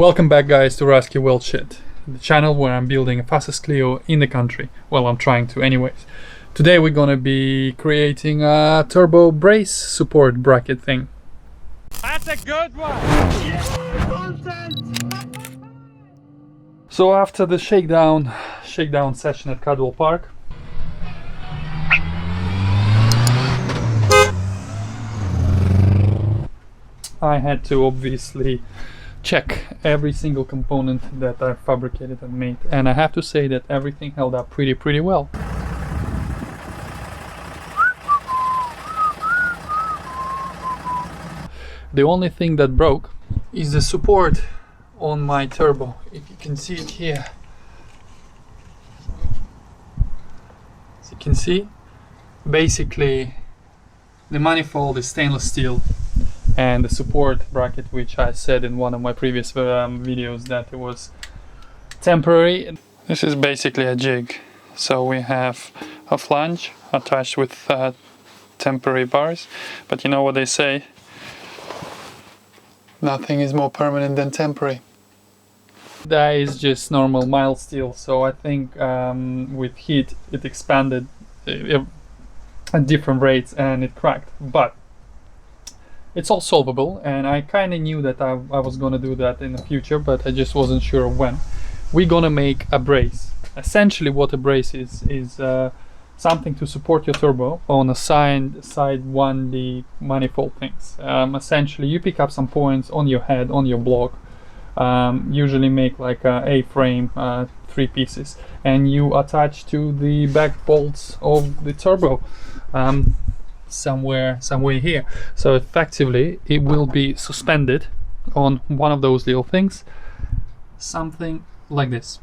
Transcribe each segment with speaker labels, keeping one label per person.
Speaker 1: Welcome back guys to ruskiweldshit, the channel where I'm building the fastest Clio in the country. Well, I'm trying to anyways. Today we're gonna be creating a turbo brace support bracket thing.
Speaker 2: That's a good one!
Speaker 1: Yeah, content! So after the shakedown session at Cadwell Park, I had to obviously check every single component that I fabricated and made, and I have to say that everything held up pretty well. The only thing that broke is the support on my turbo, if you can see it here. As you can see, basically the manifold is stainless steel, and the support bracket, which I said in one of my previous videos that it was temporary. This is basically a jig. So we have a flange attached with temporary bars, but you know what they say, nothing is more permanent than temporary. That is just normal mild steel, so I think with heat it expanded at different rates and it cracked, but it's all solvable, and I kind of knew that I was gonna do that in the future, but I just wasn't sure when. We're gonna make a brace. Essentially what a brace is something to support your turbo on a side 1D manifold things. Essentially you pick up some points on your head, on your block, usually make like a A-frame, 3 pieces, and you attach to the back bolts of the turbo. Somewhere here, so effectively it will be suspended on one of those little things, something like this.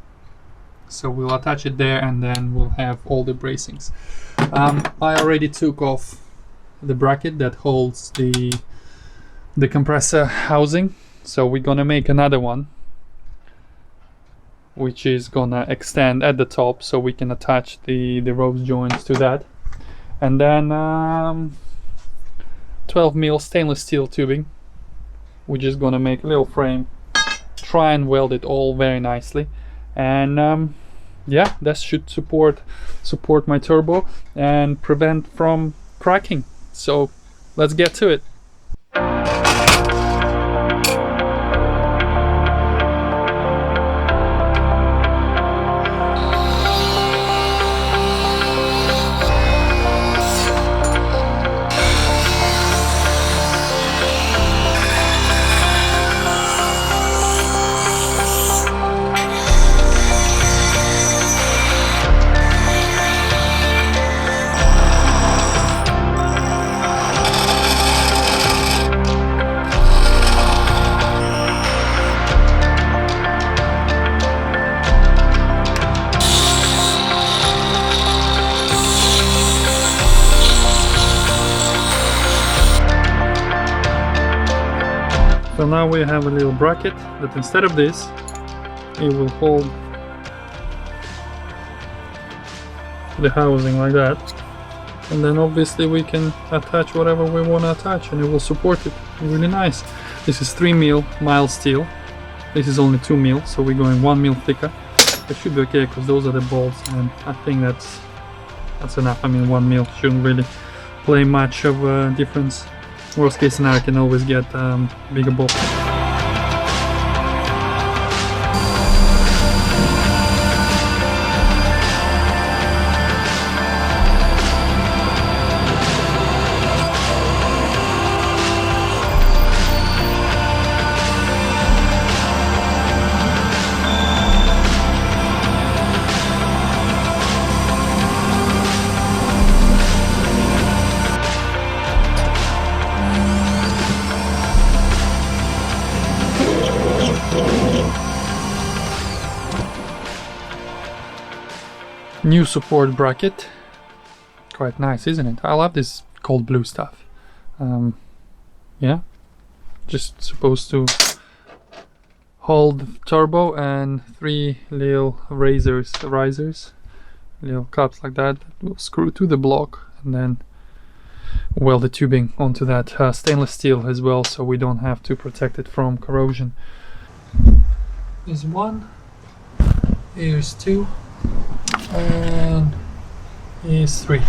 Speaker 1: So we'll attach it there, and then we'll have all the bracings. I already took off the bracket that holds the compressor housing, so we're gonna make another one which is gonna extend at the top, so we can attach the rose joints to that. And then 12mm stainless steel tubing. We're just gonna make a little frame, try and weld it all very nicely, and yeah, that should support my turbo and prevent from cracking. So let's get to it. So now we have a little bracket that instead of this, it will hold the housing like that, and then obviously we can attach whatever we want to attach and it will support it really nice. This is 3mm mild steel, this is only 2mm, so we're going 1mm thicker. It should be okay because those are the bolts, and I think that's enough. I mean, 1mm shouldn't really play much of a difference. Worst case scenario, I can always get bigger bolt. New support bracket, quite nice, isn't it? I love this cold blue stuff. Yeah, just supposed to hold the turbo, and 3 little risers, little cups like that will screw to the block, and then weld the tubing onto that stainless steel as well, so we don't have to protect it from corrosion. is 1, here's 2, and here's 3.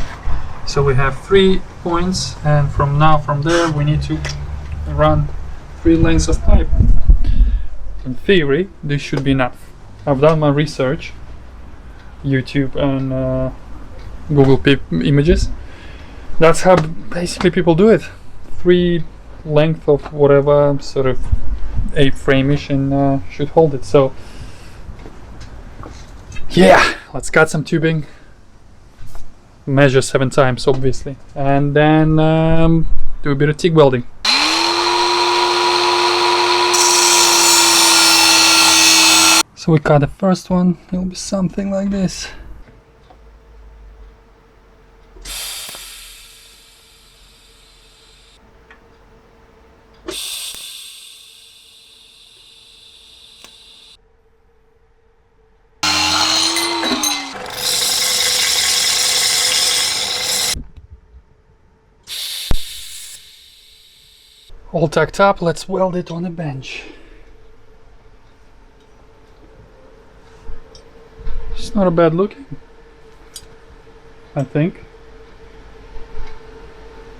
Speaker 1: So we have 3 points, and from there we need to run 3 lengths of pipe. In theory, this should be enough. I've done my research, YouTube and Google images. That's how basically people do it. 3 length of whatever sort of A-frame-ish and should hold it. So yeah, let's cut some tubing, measure 7 times obviously, and then do a bit of TIG welding. So we cut the first one, it'll be something like this. All tacked up, let's weld it on a bench. It's not a bad looking, I think.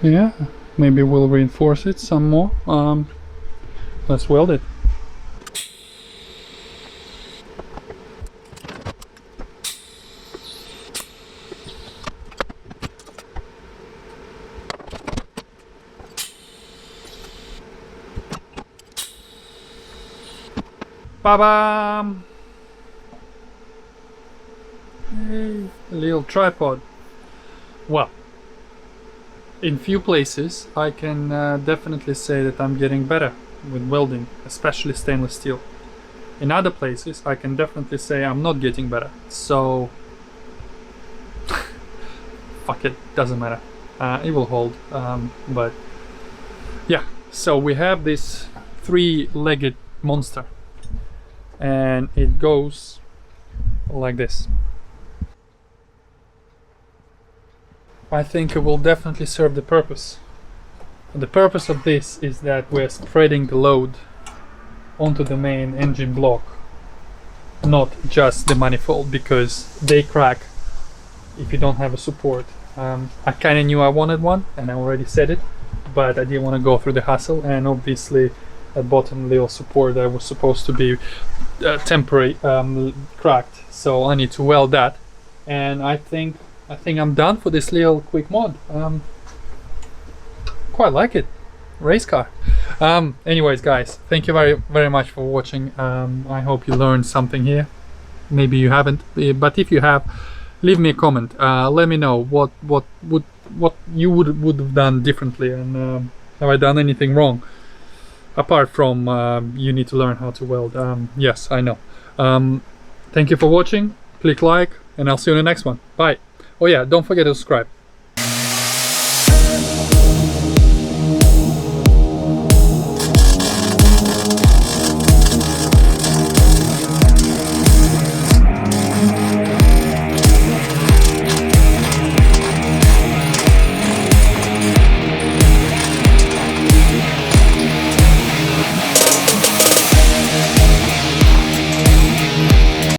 Speaker 1: Yeah, maybe we'll reinforce it some more. Let's weld it. Ba-bam! Hey, a little tripod. Well, in few places I can definitely say that I'm getting better with welding, especially stainless steel. In other places I can definitely say I'm not getting better. So fuck it, doesn't matter. It will hold. But yeah, so we have this 3-legged monster, and it goes like this. I think it will definitely serve the purpose. The purpose of this is that we're spreading the load onto the main engine block, not just the manifold, because they crack if you don't have a support. I kind of knew I wanted one, and I already said it, but I didn't want to go through the hassle, and obviously that bottom little support that was supposed to be temporary cracked, so I need to weld that. And I think I'm done for this little quick mod. Quite like it. Race car. Anyways guys, thank you very much for watching. I hope you learned something here. Maybe you haven't, but if you have, leave me a comment. Let me know what you would have done differently, and have I done anything wrong apart from you need to learn how to weld. Yes, I know. Thank you for watching. Click like, and I'll see you in the next one. Bye. Oh yeah, don't forget to subscribe.